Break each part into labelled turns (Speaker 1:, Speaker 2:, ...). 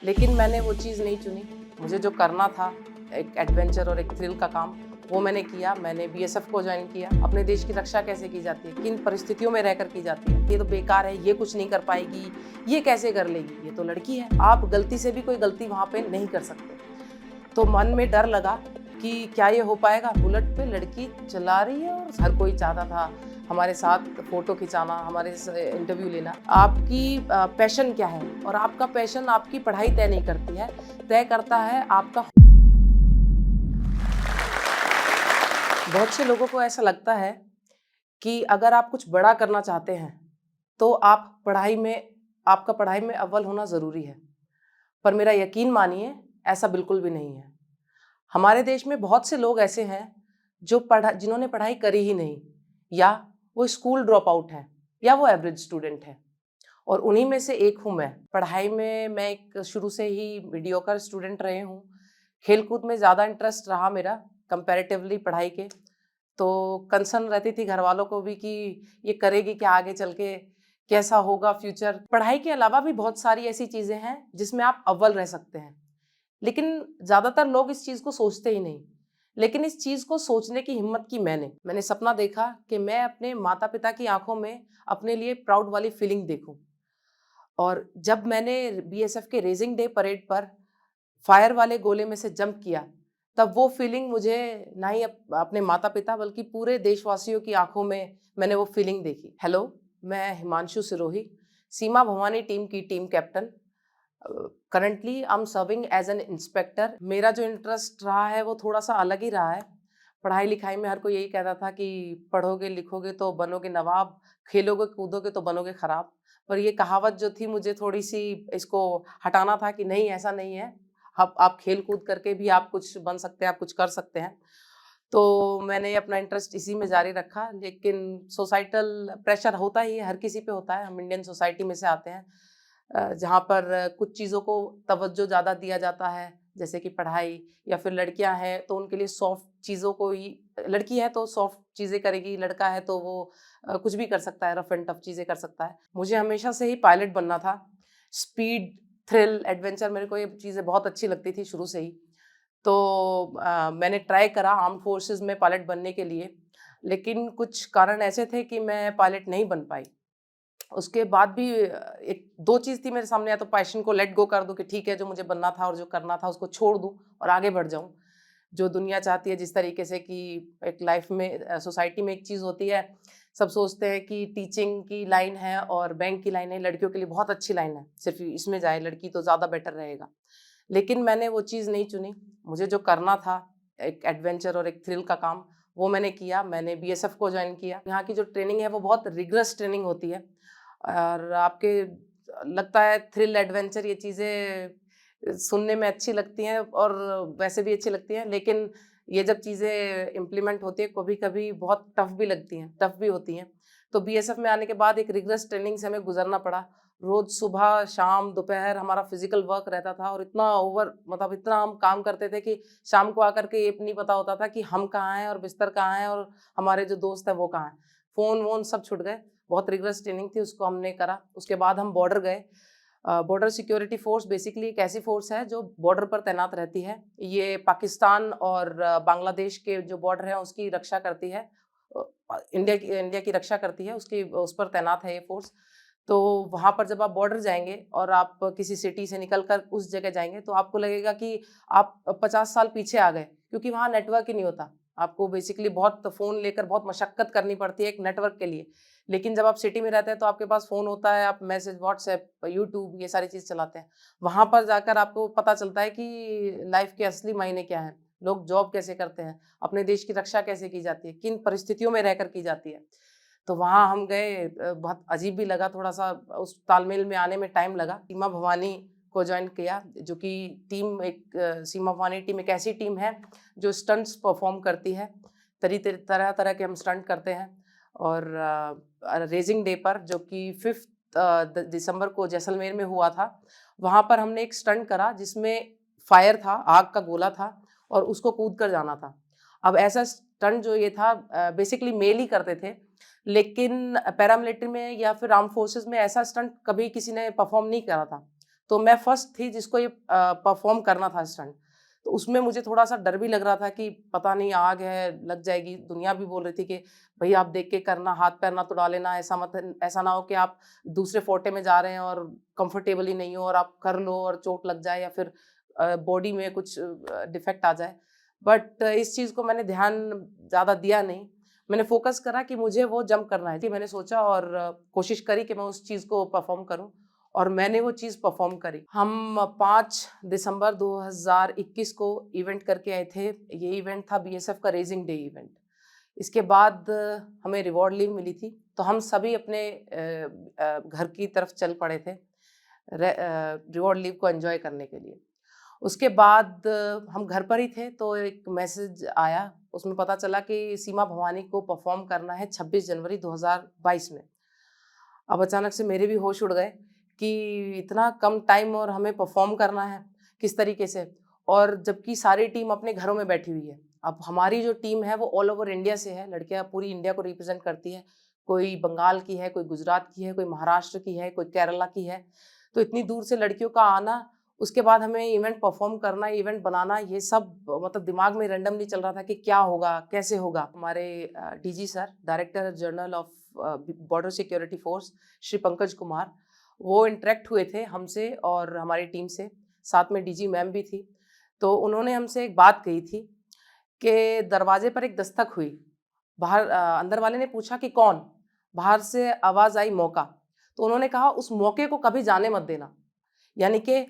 Speaker 1: लेकिन मैंने वो चीज़ नहीं चुनी। मुझे जो करना था, एक एडवेंचर और एक थ्रिल का काम, वो मैंने किया। मैंने बीएसएफ को ज्वाइन किया। अपने देश की रक्षा कैसे की जाती है, किन परिस्थितियों में रहकर की जाती है, ये तो बेकार है, ये कुछ नहीं कर पाएगी, ये कैसे कर लेगी, ये तो लड़की है। आप गलती से भी कोई गलती वहाँ पे नहीं कर सकते। तो मन में डर लगा कि क्या ये हो पाएगा। बुलेट पे लड़की चला रही है और हर कोई चाहता था हमारे साथ फोटो खिंचाना, हमारे इंटरव्यू लेना। आपकी पैशन क्या है, और आपका पैशन आपकी पढ़ाई तय नहीं करती है, तय करता है आपका। बहुत से लोगों को ऐसा लगता है कि अगर आप कुछ बड़ा करना चाहते हैं तो आपका पढ़ाई में अव्वल होना ज़रूरी है। पर मेरा यकीन मानिए, ऐसा बिल्कुल भी नहीं है। हमारे देश में बहुत से लोग ऐसे हैं जिन्होंने पढ़ाई करी ही नहीं, या वो स्कूल ड्रॉप आउट है, या वो एवरेज स्टूडेंट है, और उन्हीं में से एक हूँ मैं। पढ़ाई में मैं एक शुरू से ही मीडियोकर स्टूडेंट रही हूँ। खेलकूद में ज़्यादा इंटरेस्ट रहा मेरा कंपैरेटिवली पढ़ाई के। तो कंसर्न रहती थी घर वालों को भी कि ये करेगी क्या आगे चल के, कैसा होगा फ्यूचर। पढ़ाई के अलावा भी बहुत सारी ऐसी चीज़ें हैं जिसमें आप अव्वल रह सकते हैं, लेकिन ज़्यादातर लोग इस चीज़ को सोचते ही नहीं। लेकिन इस चीज़ को सोचने की हिम्मत की मैंने सपना देखा कि मैं अपने माता पिता की आंखों में अपने लिए प्राउड वाली फीलिंग देखूं। और जब मैंने बीएसएफ के रेजिंग डे परेड पर फायर वाले गोले में से जंप किया, तब वो फीलिंग मुझे ना ही अपने माता पिता बल्कि पूरे देशवासियों की आंखों में मैंने वो फीलिंग देखी। हेलो, मैं हिमांशु सिरोही, सीमा भवानी टीम की team captain. Currently I am serving as an inspector. मेरा जो इंटरेस्ट रहा है वो थोड़ा सा अलग ही रहा है। पढ़ाई लिखाई में हर कोई यही कहता था कि पढ़ोगे लिखोगे तो बनोगे नवाब, खेलोगे कूदोगे तो बनोगे खराब। पर ये कहावत जो थी, मुझे थोड़ी सी इसको हटाना था कि नहीं, ऐसा नहीं है। आप खेल कूद करके भी आप कुछ बन सकते हैं, आप कुछ कर सकते हैं। तो मैंने अपना इंटरेस्ट इसी में जारी रखा। लेकिन सोसाइटल प्रेशर होता ही है, हर किसी पे होता है। हम इंडियन सोसाइटी में से आते हैं जहाँ पर कुछ चीज़ों को तवज्जो ज़्यादा दिया जाता है, जैसे कि पढ़ाई, या फिर लड़कियां हैं तो उनके लिए सॉफ्ट चीज़ों को ही, लड़की है तो सॉफ्ट चीज़ें करेगी, लड़का है तो वो कुछ भी कर सकता है, रफ एंड टफ चीज़ें कर सकता है। मुझे हमेशा से ही पायलट बनना था। स्पीड, थ्रिल, एडवेंचर, मेरे को ये चीज़ें बहुत अच्छी लगती थी शुरू से ही। तो मैंने ट्राई करा आर्म्ड फोर्सेस में पायलट बनने के लिए, लेकिन कुछ कारण ऐसे थे कि मैं पायलट नहीं बन पाई। उसके बाद भी एक दो चीज़ थी मेरे सामने, या तो पैशन को लेट गो कर दूं कि ठीक है, जो मुझे बनना था और जो करना था उसको छोड़ दूं और आगे बढ़ जाऊं। जो दुनिया चाहती है जिस तरीके से, कि एक लाइफ में सोसाइटी में एक चीज़ होती है, सब सोचते हैं कि टीचिंग की लाइन है और बैंक की लाइन है, लड़कियों के लिए बहुत अच्छी लाइन है, सिर्फ इसमें जाए लड़की तो ज़्यादा बेटर रहेगा। लेकिन मैंने वो चीज़ नहीं चुनी। मुझे जो करना था, एक एडवेंचर और एक थ्रिल का काम, वो मैंने किया। मैंने बीएसएफ को ज्वाइन किया। यहाँ की जो ट्रेनिंग है वो बहुत रिगरस ट्रेनिंग होती है, और आपके लगता है थ्रिल एडवेंचर ये चीज़ें सुनने में अच्छी लगती हैं और वैसे भी अच्छी लगती हैं, लेकिन ये जब चीज़ें इम्प्लीमेंट होती है कभी कभी बहुत टफ भी लगती हैं, टफ भी होती हैं। तो बीएसएफ में आने के बाद एक रिगरस ट्रेनिंग से हमें गुजरना पड़ा। रोज सुबह शाम दोपहर हमारा फिजिकल वर्क रहता था, और इतना मतलब इतना हम काम करते थे कि शाम को आकर के ये नहीं पता होता था कि हम कहाँ हैं और बिस्तर कहाँ हैं और हमारे जो दोस्त हैं वो कहाँ हैं। फ़ोन वोन सब छूट गए। बहुत रिगरस ट्रेनिंग थी, उसको हमने करा। उसके बाद हम बॉर्डर गए। बॉर्डर सिक्योरिटी फोर्स बेसिकली एक ऐसी फोर्स है जो बॉर्डर पर तैनात रहती है। ये पाकिस्तान और बांग्लादेश के जो बॉर्डर है उसकी रक्षा करती है। इंडिया की रक्षा करती है, उसकी उस पर तैनात है ये फोर्स। तो वहाँ पर जब आप बॉर्डर जाएंगे और आप किसी सिटी से निकल कर उस जगह जाएंगे, तो आपको लगेगा कि आप 50 साल पीछे आ गए, क्योंकि वहाँ नेटवर्क ही नहीं होता। आपको बेसिकली बहुत फ़ोन लेकर बहुत मशक्कत करनी पड़ती है एक नेटवर्क के लिए। लेकिन जब आप सिटी में रहते हैं तो आपके पास फ़ोन होता है, आप मैसेज, व्हाट्सएप, यूट्यूब, ये सारी चीज़ चलाते हैं। वहाँ पर जाकर आपको पता चलता है कि लाइफ के असली मायने क्या हैं, लोग जॉब कैसे करते हैं, अपने देश की रक्षा कैसे की जाती है, किन परिस्थितियों में रहकर की जाती है। तो वहाँ हम गए। बहुत अजीब भी लगा, थोड़ा-सा उस तालमेल में आने में टाइम लगा। सीमा भवानी को जॉइन किया, जो कि टीम एक सीमा भवानी टीम एक ऐसी टीम है जो स्टंट्स परफॉर्म करती है। तरह-तरह के हम स्टंट करते हैं। और रेजिंग डे पर, जो कि 5 दिसंबर को जैसलमेर में हुआ था, वहाँ पर हमने एक स्टंट करा जिसमें फायर था, आग का गोला था और उसको कूद कर जाना था। अब ऐसा स्टंट जो ये था बेसिकली मेल ही करते थे, लेकिन पैरामिलिट्री में या फिर आर्म फोर्सेस में ऐसा स्टंट कभी किसी ने परफॉर्म नहीं करा था। तो मैं फर्स्ट थी जिसको ये परफॉर्म करना था स्टंट। तो उसमें मुझे थोड़ा-सा डर भी लग रहा था कि पता नहीं आग है, लग जाएगी। दुनिया भी बोल रही थी कि भई आप देख के करना, हाथ-पैर ना तुड़ा लेना, ऐसा ना हो कि आप दूसरे फोटे में जा रहे हैं और कंफर्टेबल ही नहीं हो और आप कर लो और चोट लग जाए या फिर बॉडी में कुछ डिफेक्ट आ जाए। बट इस चीज़ को मैंने ध्यान ज़्यादा दिया नहीं। मैंने फ़ोकस करा कि मुझे वो जंप करना है। जी, मैंने सोचा और कोशिश करी कि मैं उस चीज़ को परफ़ॉर्म करूँ और मैंने वो चीज़ परफ़ॉर्म करी। हम 5 दिसंबर 2021 को इवेंट करके आए थे। ये इवेंट था बीएसएफ का रेज़िंग डे इवेंट। इसके बाद हमें रिवॉर्ड लीव मिली थी, तो हम सभी अपने घर की तरफ चल पड़े थे रिवॉर्ड लीव को एन्जॉय करने के लिए। उसके बाद हम घर पर ही थे तो एक मैसेज आया, उसमें पता चला कि सीमा भवानी को परफ़ॉर्म करना है 26 जनवरी 2022 में। अब अचानक से मेरे भी होश उड़ गए कि इतना कम टाइम और हमें परफ़ॉर्म करना है, किस तरीके से? और जबकि सारी टीम अपने घरों में बैठी हुई है। अब हमारी जो टीम है वो ऑल ओवर इंडिया से है, लड़कियाँ पूरी इंडिया को रिप्रेज़ेंट करती है। कोई बंगाल की है, कोई गुजरात की है, कोई महाराष्ट्र की है, कोई केरला की है। तो इतनी दूर से लड़कियों का आना, उसके बाद हमें इवेंट परफ़ॉर्म करना, इवेंट बनाना, ये सब मतलब दिमाग में रैंडमली चल रहा था कि क्या होगा, कैसे होगा? हमारे DG sir, director general of border security force, Shri Pankaj Kumar, वो इंटरेक्ट हुए थे हमसे और हमारी टीम से, साथ में डीजी मैम भी थी। तो उन्होंने हमसे एक बात कही थी कि दरवाजे पर एक दस्तक हुई। बाहर अंदर वाले ने पूछा कि कौन? बाहर से आवाज़ आई मौका। तो उन्होंने कहा उस मौके को कभी जाने मत देना। यानी कि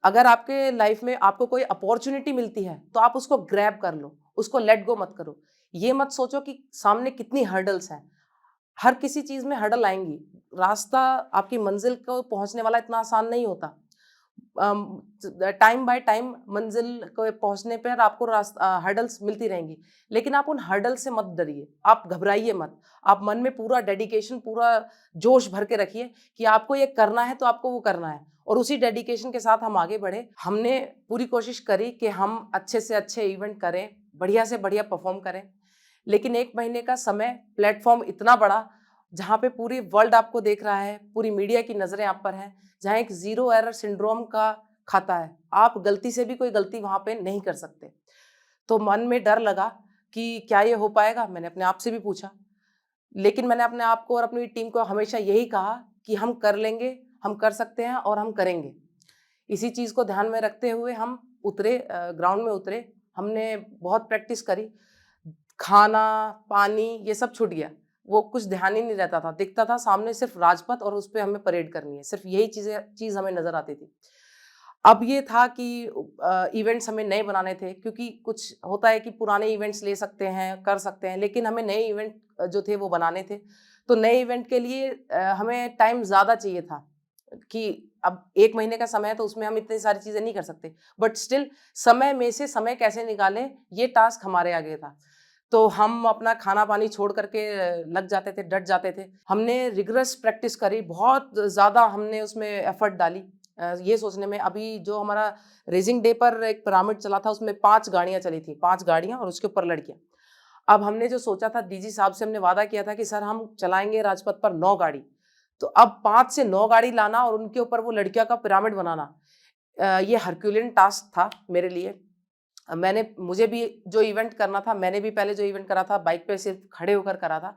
Speaker 1: अगर आपके लाइफ में आपको कोई अपॉर्च्युनिटी मिलती है, तो आप उसको ग्रैब कर लो, उसको लेट गो मत करो। ये मत सोचो कि सामने कितनी हर्डल्स हैं। हर किसी चीज़ में हर्डल आएँगी। रास्ता आपकी मंज़िल को पहुँचने वाला इतना आसान नहीं होता। टाइम बाय टाइम मंज़िल को पहुँचने पर आपको हर्डल्स मिलती रहेंगी। लेकिन आप उन हर्डल से मत डरिए, आप घबराइए मत। आप मन में पूरा डेडिकेशन, पूरा जोश भर के रखिए कि आपको ये करना है तो आपको वो करना है। और उसी डेडिकेशन के साथ हम आगे बढ़े। हमने पूरी कोशिश करी कि हम अच्छे से अच्छे इवेंट करें, बढ़िया से बढ़िया परफ़ॉर्म करें। लेकिन 1 महीने का समय, प्लेटफ़ॉर्म इतना बड़ा, जहाँ पे पूरी वर्ल्ड आपको देख रहा है, पूरी मीडिया की नज़रें आप पर हैं, जहाँ एक ज़ीरो एरर सिंड्रोम का खाता है। आप गलती से भी कोई गलती वहाँ पे नहीं कर सकते। तो मन में डर लगा कि क्या ये हो पाएगा? मैंने अपने आप से भी पूछा। लेकिन मैंने अपने आप को और अपनी टीम को हमेशा यही कहा कि हम कर लेंगे, हम कर सकते हैं और हम करेंगे। इसी चीज़ को ध्यान में रखते हुए हम उतरे, ग्राउंड में उतरे। हमने बहुत प्रैक्टिस करी। खाना, पानी ये सब छूट गया। वो कुछ ध्यान ही नहीं रहता था। दिखता था सामने सिर्फ़ राजपथ और उसपे हमें परेड करनी है। सिर्फ़ यही चीज़ हमें नज़र आती थी। अब ये था कि इवेंट्स हमें नए बनाने थे क्योंकि कुछ होता है कि पुराने इवेंट्स ले सकते हैं, कर सकते हैं, लेकिन हमें नए इवेंट जो थे वो बनाने थे। तो नए इवेंट के लिए हमें टाइम ज़्यादा चाहिए था कि अब 1 महीने का समय है तो उसमें हम इतनी सारी चीज़ें नहीं कर सकते। बट स्टिल समय में से समय कैसे निकालें, ये टास्क हमारे आगे था। तो हम अपना खाना-पानी छोड़ कर के लग जाते थे, डट जाते थे। हमने रिगरस प्रैक्टिस करी, बहुत ज़्यादा हमने उसमें एफर्ट डाली। ये सोचने में अभी जो हमारा रेसिंग डे पर एक पिरामिड चला था उसमें 5 गाड़ियाँ चली थी, 5 गाड़ियाँ और उसके ऊपर लड़कियाँ। अब हमने जो सोचा था डीजी साहब से हमने वादा किया था कि सर हम चलाएँगे राजपथ पर 9 गाड़ी। तो अब 5 से 9 गाड़ी लाना और उनके ऊपर वो लड़कियों का पिरामिड बनाना, ये हरक्यूलियन टास्क था मेरे लिए। मुझे भी जो इवेंट करना था, मैंने भी पहले जो इवेंट करा था बाइक पे सिर्फ़ खड़े होकर करा था।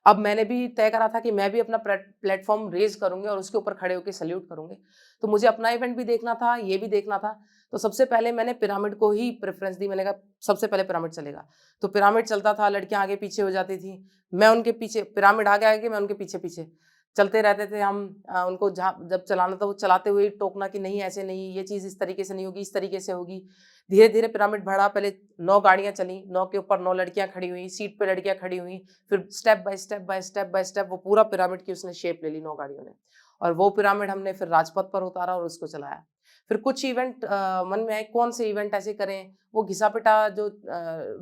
Speaker 1: अब मैंने भी तय करा था कि मैं भी अपना प्लेटफ़ॉर्म रेज़ करूँगी और उसके ऊपर खड़े होके सैल्यूट करूँगी। तो मुझे अपना इवेंट भी देखना था, ये भी देखना था। तो सबसे पहले मैंने पिरामिड को ही प्रेफ़रेंस दी। मैंने कहा सबसे पहले पिरामिड चलेगा। तो पिरामिड चलता था, लड़कियाँ आगे-पीछे हो जाती थी। मैं उनके पीछे, पिरामिड आगे-आगे, मैं उनके पीछे-पीछे। चलते रहते थे हम। उनको जहाँ जब चलाना था वो चलाते हुए टोकना कि नहीं ऐसे नहीं, ये चीज़ इस तरीके से नहीं होगी, इस तरीके से होगी। धीरे-धीरे पिरामिड बढ़ा, पहले 9 गाड़ियाँ चलीं, 9 के ऊपर 9 लड़कियाँ खड़ी हुईं, सीट पे लड़कियाँ खड़ी हुईं, फिर स्टेप बाय स्टेप वो पूरा पिरामिड की उसने शेप ले ली 9 गाड़ियों ने। और वो पिरामिड हमने फिर राजपथ पर उतारा और उसको चलाया। फिर कुछ इवेंट मन में आए, कौन से इवेंट ऐसे करें, वो घिसा-पिटा जो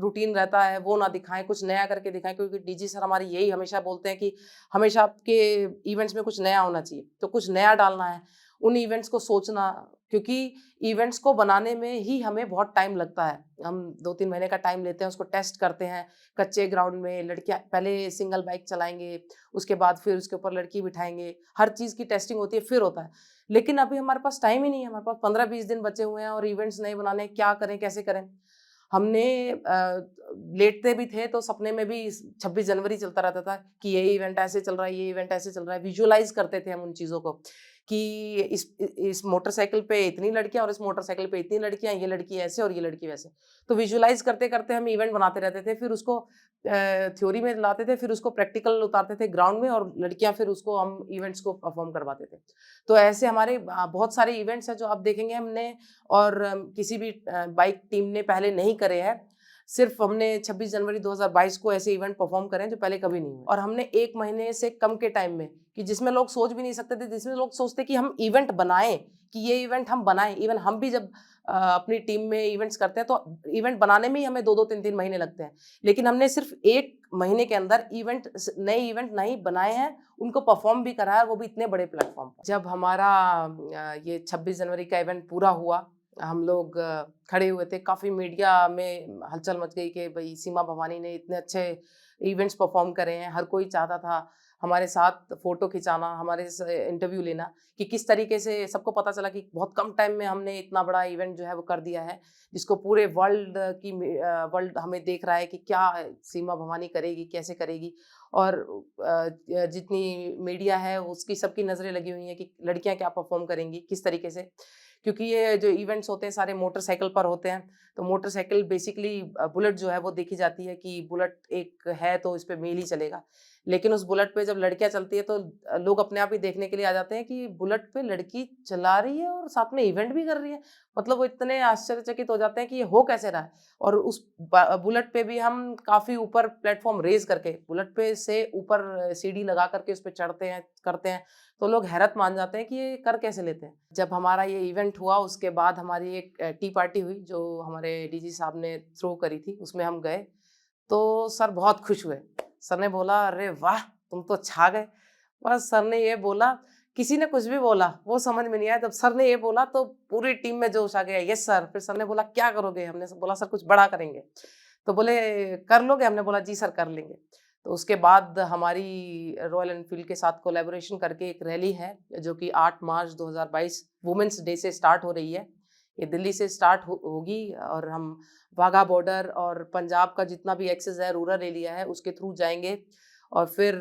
Speaker 1: रूटीन रहता है वो ना दिखाएँ, कुछ नया करके दिखाएँ क्योंकि डीजी सर हमारे यही हमेशा बोलते हैं कि हमेशा आपके इवेंट्स में कुछ नया होना चाहिए, तो कुछ नया डालना है। उन इवेंट्स को सोचना, क्योंकि इवेंट्स को बनाने में ही हमें बहुत टाइम लगता है। हम 2-3 महीने का टाइम लेते हैं, उसको टेस्ट करते हैं कच्चे ग्राउंड में। लड़कियां पहले सिंगल बाइक चलाएंगे, उसके बाद फिर उसके ऊपर लड़की बिठाएंगे, हर चीज़ की टेस्टिंग होती है, फिर होता है। लेकिन अभी हमारे पास टाइम ही नहीं है, हमारे पास 15-20 दिन बचे हुए हैं और इवेंट्स नहीं बनाने, क्या करें, कैसे करें? हमने लेटते भी थे तो सपने में भी 26 जनवरी चलता रहता था कि ये इवेंट ऐसे चल रहा है, ये इवेंट ऐसे चल रहा है। विजुअलाइज करते थे हम उन चीज़ों को कि इस मोटरसाइकिल पे इतनी लड़कियां और इस मोटरसाइकिल पे इतनी लड़कियां, ये लड़की ऐसे और ये लड़की वैसे। तो विजुअलाइज करते करते हम इवेंट बनाते रहते थे, फिर उसको थ्योरी में लाते थे, फिर उसको प्रैक्टिकल उतारते थे ग्राउंड में, और लड़कियां फिर उसको हम इवेंट्स को परफॉर्म करवाते थे। तो ऐसे हमारे बहुत सारे इवेंट्स हैं जो आप देखेंगे हमने, और किसी भी बाइक टीम ने पहले नहीं करे हैं। सिर्फ हमने 26 जनवरी 2022 को ऐसे इवेंट परफॉर्म करे हैं जो पहले कभी नहीं हुए, और हमने 1 महीने से कम के टाइम में, कि जिसमें लोग सोच भी नहीं सकते थे, जिसमें लोग सोचते कि हम इवेंट बनाएं, कि ये इवेंट हम बनाएं। इवन हम भी जब अपनी टीम में इवेंट्स करते हैं तो इवेंट बनाने में ही हमें 2-2 3-3 महीने लगते हैं, लेकिन हमने सिर्फ 1 महीने के अंदर नए इवेंट नहीं बनाए हैं, उनको परफॉर्म भी करा है, वो भी इतने बड़े प्लेटफॉर्म पर। जब हमारा ये 26 जनवरी का इवेंट पूरा हुआ, हम लोग खड़े हुए थे, काफ़ी मीडिया में हलचल मच गई कि भाई सीमा भवानी ने इतने अच्छे इवेंट्स परफॉर्म करे हैं। हर कोई चाहता था हमारे साथ फ़ोटो खिंचाना, हमारे से इंटरव्यू लेना, कि किस तरीके से सबको पता चला कि बहुत कम टाइम में हमने इतना बड़ा इवेंट जो है वो कर दिया है, जिसको पूरे वर्ल्ड हमें देख रहा है कि क्या सीमा भवानी करेगी, कैसे करेगी। और जितनी मीडिया है उसकी सबकी नज़रें लगी हुई हैं कि लड़कियां क्या परफॉर्म करेंगी, किस तरीके से, क्योंकि ये जो इवेंट्स होते हैं सारे मोटरसाइकिल पर होते हैं। तो मोटरसाइकिल बेसिकली बुलेट जो है वो देखी जाती है कि बुलेट एक है तो इस पे मेल ही चलेगा, लेकिन उस बुलेट पे जब लड़कियां चलती है तो लोग अपने आप ही देखने के लिए आ जाते हैं कि बुलेट पे लड़की चला रही है और साथ में इवेंट भी कर रही है। मतलब वो इतने आश्चर्यचकित हो जाते हैं कि ये हो कैसे रहा है। और उस बुलेट पे भी हम काफ़ी ऊपर प्लेटफॉर्म रेज करके, बुलेट पे से ऊपर सीढ़ी लगा करके उस पर चढ़ते हैं, करते हैं, तो लोग हैरत मान जाते हैं कि ये कर कैसे लेते हैं। जब हमारा ये इवेंट हुआ उसके बाद हमारी एक टी पार्टी हुई जो हमारे डीजी साहब ने थ्रो करी थी, उसमें हम गए, तो सर बहुत खुश हुए। सर ने बोला, अरे वाह तुम तो छा गए। बस सर ने ये बोला, किसी ने कुछ भी बोला वो समझ में नहीं आया, जब सर ने ये बोला तो पूरी टीम में जोश आ गया, यस सर। फिर सर ने बोला क्या करोगे, हमने बोला सर कुछ बड़ा करेंगे। तो बोले कर लोगे, हमने बोला जी सर कर लेंगे। तो उसके बाद हमारी रॉयल एनफील्ड के साथ कोलैबोरेशन करके एक रैली है जो कि 8 मार्च 2022 वुमेन्स डे से स्टार्ट हो रही है। ये दिल्ली से स्टार्ट होगी और हम वाघा बॉर्डर और पंजाब का जितना भी एक्सेस है, रूरल एरिया है, उसके थ्रू जाएंगे, और फिर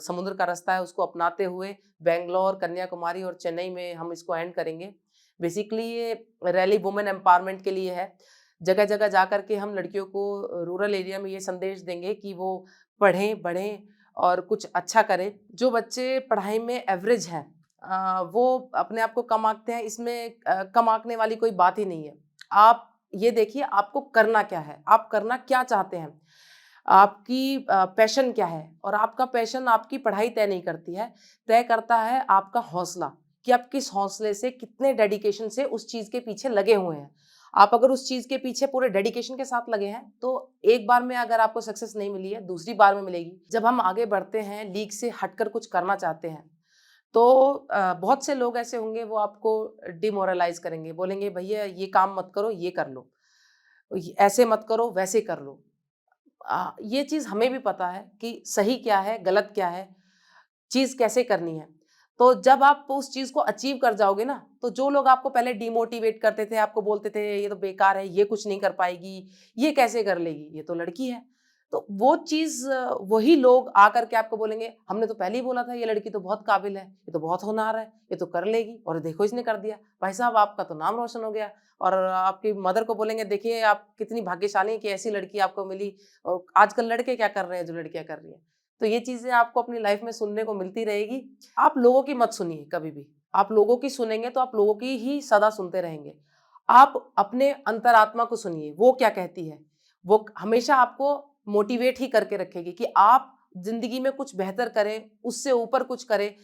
Speaker 1: समुद्र का रास्ता है उसको अपनाते हुए बेंगलोर, कन्याकुमारी और चेन्नई में हम इसको एंड करेंगे। बेसिकली ये रैली वुमेन एम्पावरमेंट के लिए है। जगह जगह जा कर के हम लड़कियों को रूरल एरिया में ये संदेश देंगे कि वो पढ़ें, बढ़ें और कुछ अच्छा करें। जो बच्चे पढ़ाई में एवरेज हैं वो अपने आप को कम आंकते हैं, इसमें कम आंकने वाली कोई बात ही नहीं है। आप ये देखिए आपको करना क्या है, आप करना क्या चाहते हैं, आपकी पैशन क्या है, और आपका पैशन आपकी पढ़ाई तय नहीं करती है, तय करता है आपका हौसला, कि आप किस हौसले से, कितने डेडिकेशन से उस चीज़ के पीछे लगे हुए हैं। आप अगर उस चीज़ के पीछे पूरे डेडिकेशन के साथ लगे हैं तो एक बार में अगर आपको सक्सेस नहीं मिली है, दूसरी बार में मिलेगी। जब हम आगे बढ़ते हैं, लीग से हटकर कुछ करना चाहते हैं, तो बहुत से लोग ऐसे होंगे वो आपको डिमोरलाइज़ करेंगे, बोलेंगे भैया ये काम मत करो, ये कर लो, ऐसे मत करो, वैसे कर लो। ये चीज़ हमें भी पता है कि सही क्या है, गलत क्या है, चीज़ कैसे करनी है। तो जब आप उस चीज़ को अचीव कर जाओगे ना, तो जो लोग आपको पहले डिमोटिवेट करते थे, आपको बोलते थे ये तो बेकार है, ये कुछ नहीं कर पाएगी, ये कैसे कर लेगी, ये तो लड़की है। तो वो चीज़ वही लोग आकर के आपको बोलेंगे, हमने तो पहले ही बोला था ये लड़की तो बहुत काबिल है, ये तो बहुत होनहार है, ये तो कर लेगी, और देखो इसने कर दिया। भाई साहब आपका तो नाम रोशन हो गया। और आपकी मदर को बोलेंगे देखिए आप कितनी भाग्यशाली हैं कि ऐसी लड़की आपको मिली। और आजकल लड़के क्या कर रहे हैं जो लड़कियाँ कर रही हैं। तो ये चीज़ें आपको अपनी लाइफ में सुनने को मिलती रहेगी। आप लोगों की मत सुनिए कभी भी। आप लोगों की सुनेंगे तो आप लोगों की ही सदा सुनते रहेंगे। आप अपने अंतरात्मा को सुनिए, वो क्या कहती है। वो हमेशा आपको मोटिवेट ही करके रखेगी कि आप ज़िंदगी में कुछ बेहतर करें, उससे ऊपर कुछ करें।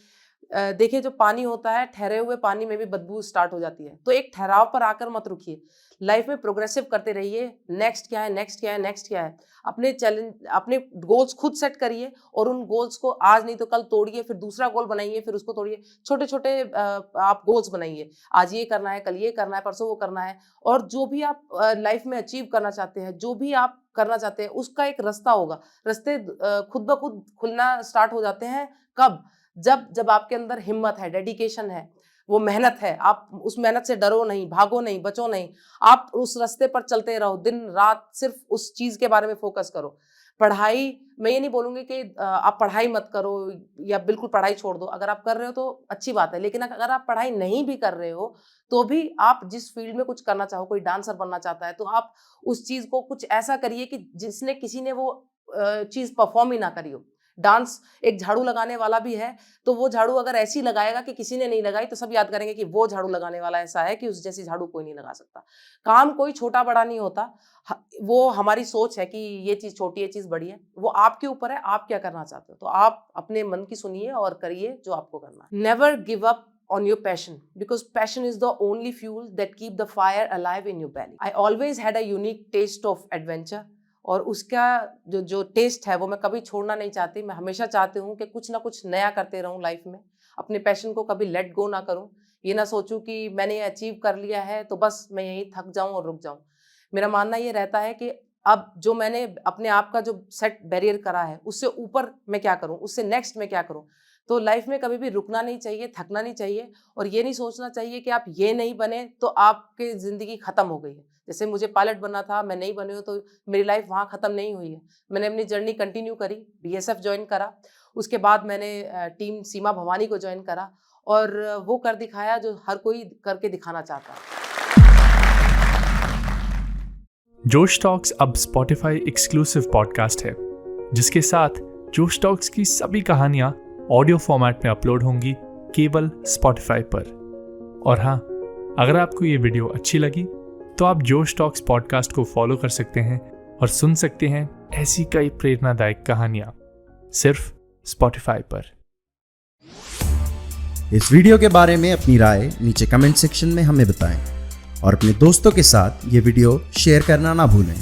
Speaker 1: देखिए जो पानी होता है, ठहरे हुए पानी में भी बदबू स्टार्ट हो जाती है, तो एक ठहराव पर आकर मत रुकिए। लाइफ में प्रोग्रेसिव करते रहिए। नेक्स्ट क्या है, नेक्स्ट क्या है, नेक्स्ट क्या है। अपने चैलेंज, अपने गोल्स खुद सेट करिए और उन गोल्स को आज नहीं तो कल तोड़िए, फिर दूसरा गोल बनाइए, फिर उसको तोड़िए। छोटे छोटे आप गोल्स बनाइए। आज ये करना है, कल ये करना है, परसों वो करना है। और जो भी आप लाइफ में अचीव करना चाहते हैं, जो भी आप करना चाहते हैं, उसका एक रास्ता होगा। रास्ते खुद ब खुद खुलना स्टार्ट हो जाते हैं। कब? जब आपके अंदर हिम्मत है, डेडिकेशन है, वो मेहनत है। आप उस मेहनत से डरो नहीं, भागो नहीं, बचो नहीं। आप उस रास्ते पर चलते रहो, दिन रात सिर्फ उस चीज के बारे में फोकस करो। पढ़ाई, मैं ये नहीं बोलूंगी कि आप पढ़ाई मत करो या बिल्कुल पढ़ाई छोड़ दो। अगर आप कर रहे हो तो अच्छी बात है, लेकिन अगर आप पढ़ाई नहीं भी कर रहे हो तो भी आप जिस फील्ड में कुछ करना चाहो, कोई डांसर बनना चाहता है, तो आप उस चीज को कुछ ऐसा करिए कि जिसने किसी ने वो चीज परफॉर्म ही ना करी हो। डांस, एक झाड़ू लगाने वाला भी है, तो वो झाड़ू अगर ऐसी लगाएगा कि किसी ने नहीं लगाई, तो सब याद करेंगे कि वो झाड़ू लगाने वाला ऐसा है कि उस जैसी झाड़ू कोई नहीं लगा सकता। काम कोई छोटा बड़ा नहीं होता। वो हमारी सोच है कि ये चीज छोटी है, चीज बड़ी है। वो आपके ऊपर है, आप क्या करना चाहते हो। तो आप अपने मन की सुनिए और करिए जो आपको करना है। Never give up on your passion, because passion is the only fuel that keep the fire alive in your belly. I always had a unique taste of adventure, और उसका जो टेस्ट है वो मैं कभी छोड़ना नहीं चाहती। मैं हमेशा चाहती हूँ कि कुछ ना कुछ नया करते रहूँ लाइफ में। अपने पैशन को कभी लेट गो ना करूँ। ये ना सोचूं कि मैंने ये अचीव कर लिया है तो बस मैं यहीं थक जाऊँ और रुक जाऊँ। मेरा मानना ये रहता है कि अब जो मैंने अपने आप का जो सेट बैरियर करा है, उससे ऊपर मैं क्या करूँ, उससे नेक्स्ट मैं क्या करूँ। तो लाइफ में कभी भी रुकना नहीं चाहिए, थकना नहीं चाहिए, और ये नहीं सोचना चाहिए कि आप ये नहीं बने तो आपकी ज़िंदगी ख़त्म हो गई है। जैसे मुझे पायलट बनना था, मैं नहीं बनी हूँ तो मेरी लाइफ वहाँ ख़त्म नहीं हुई है। मैंने अपनी जर्नी कंटिन्यू करी, बीएसएफ ज्वाइन करा, उसके बाद मैंने टीम सीमा भवानी को ज्वाइन करा, और वो कर दिखाया जो हर कोई करके दिखाना चाहता है।
Speaker 2: जोश टॉक्स अब स्पॉटिफाई एक्सक्लूसिव पॉडकास्ट है, जिसके साथ जोश टॉक्स की सभी कहानियां ऑडियो फॉर्मेट में अपलोड होंगी केवल स्पॉटिफाई पर। और हाँ, अगर आपको ये वीडियो अच्छी लगी तो आप जोश टॉक्स पॉडकास्ट को फॉलो कर सकते हैं और सुन सकते हैं ऐसी कई प्रेरणादायक कहानियां सिर्फ स्पॉटिफाई पर।
Speaker 3: इस वीडियो के बारे में अपनी राय नीचे कमेंट सेक्शन में हमें बताएं और अपने दोस्तों के साथ ये वीडियो शेयर करना ना भूलें।